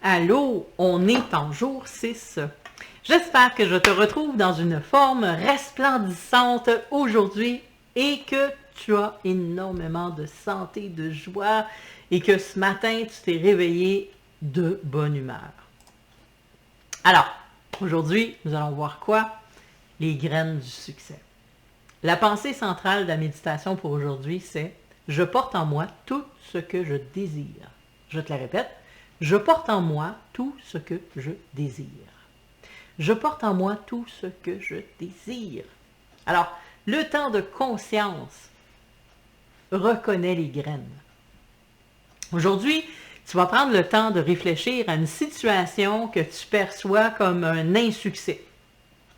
Allô, on est en jour 6. J'espère que je te retrouve dans une forme resplendissante aujourd'hui et que tu as énormément de santé, de joie et que ce matin, tu t'es réveillé de bonne humeur. Alors, aujourd'hui, nous allons voir quoi? Les graines du succès. La pensée centrale de la méditation pour aujourd'hui, c'est « Je porte en moi tout ce que je désire ». Je te la répète. Je porte en moi tout ce que je désire. Je porte en moi tout ce que je désire. Alors, le temps de conscience reconnaît les graines. Aujourd'hui, tu vas prendre le temps de réfléchir à une situation que tu perçois comme un insuccès.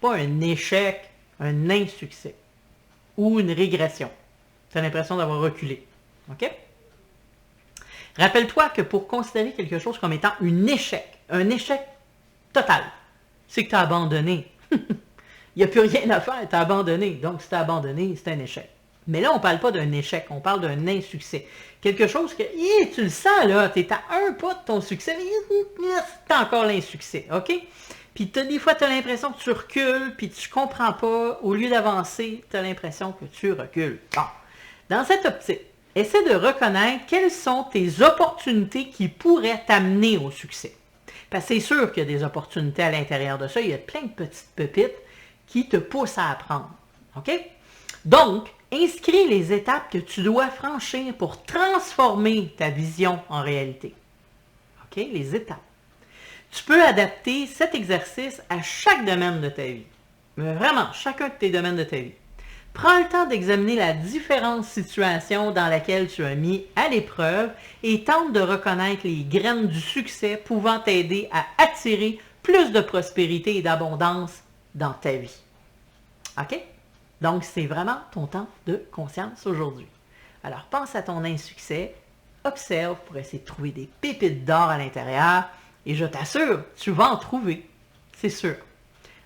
Pas un échec, un insuccès. Ou une régression. Tu as l'impression d'avoir reculé. OK? Rappelle-toi que pour considérer quelque chose comme étant un échec total, c'est que tu as abandonné. Il n'y a plus rien à faire, tu as abandonné. Donc, si tu as abandonné, c'est un échec. Mais là, on ne parle pas d'un échec, on parle d'un insuccès. Quelque chose que, tu le sens, là, tu es à un pas de ton succès, mais c'est encore l'insuccès, OK? Puis des fois, tu as l'impression que tu recules, puis tu ne comprends pas. Au lieu d'avancer, tu as l'impression que tu recules. Bon, dans cette optique, essaie de reconnaître quelles sont tes opportunités qui pourraient t'amener au succès. Parce que c'est sûr qu'il y a des opportunités à l'intérieur de ça. Il y a plein de petites pépites qui te poussent à apprendre. OK? Donc, inscris les étapes que tu dois franchir pour transformer ta vision en réalité. OK? Les étapes. Tu peux adapter cet exercice à chaque domaine de ta vie. Mais vraiment, chacun de tes domaines de ta vie. Prends le temps d'examiner la différente situation dans laquelle tu as mis à l'épreuve et tente de reconnaître les graines du succès pouvant t'aider à attirer plus de prospérité et d'abondance dans ta vie. OK? Donc, c'est vraiment ton temps de conscience aujourd'hui. Alors, pense à ton insuccès, observe pour essayer de trouver des pépites d'or à l'intérieur et je t'assure, tu vas en trouver. C'est sûr.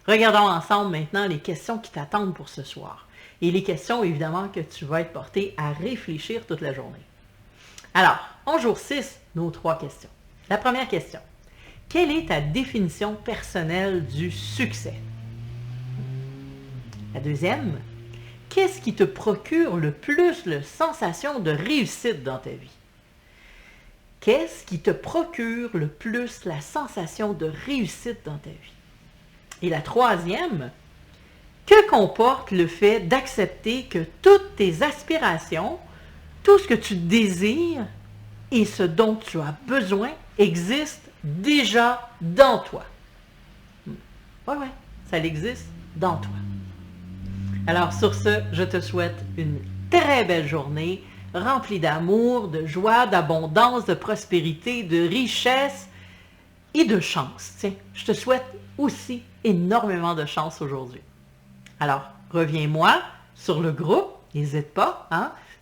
Regardons ensemble maintenant les questions qui t'attendent pour ce soir. Et les questions, évidemment, que tu vas être porté à réfléchir toute la journée. Alors, en jour 6, nos 3 questions. La première question. Quelle est ta définition personnelle du succès? La deuxième. Qu'est-ce qui te procure le plus la sensation de réussite dans ta vie? Qu'est-ce qui te procure le plus la sensation de réussite dans ta vie? Et la troisième. Que comporte le fait d'accepter que toutes tes aspirations, tout ce que tu désires et ce dont tu as besoin existe déjà dans toi? Ouais, ça existe dans toi. Alors sur ce, je te souhaite une très belle journée remplie d'amour, de joie, d'abondance, de prospérité, de richesse et de chance. Tiens, je te souhaite aussi énormément de chance aujourd'hui. Alors, reviens-moi sur le groupe, n'hésite pas,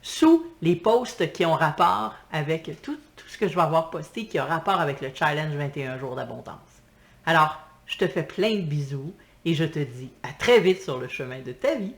sous les posts qui ont rapport avec tout ce que je vais avoir posté qui a rapport avec le challenge 21 jours d'abondance. Alors, je te fais plein de bisous et je te dis à très vite sur le chemin de ta vie.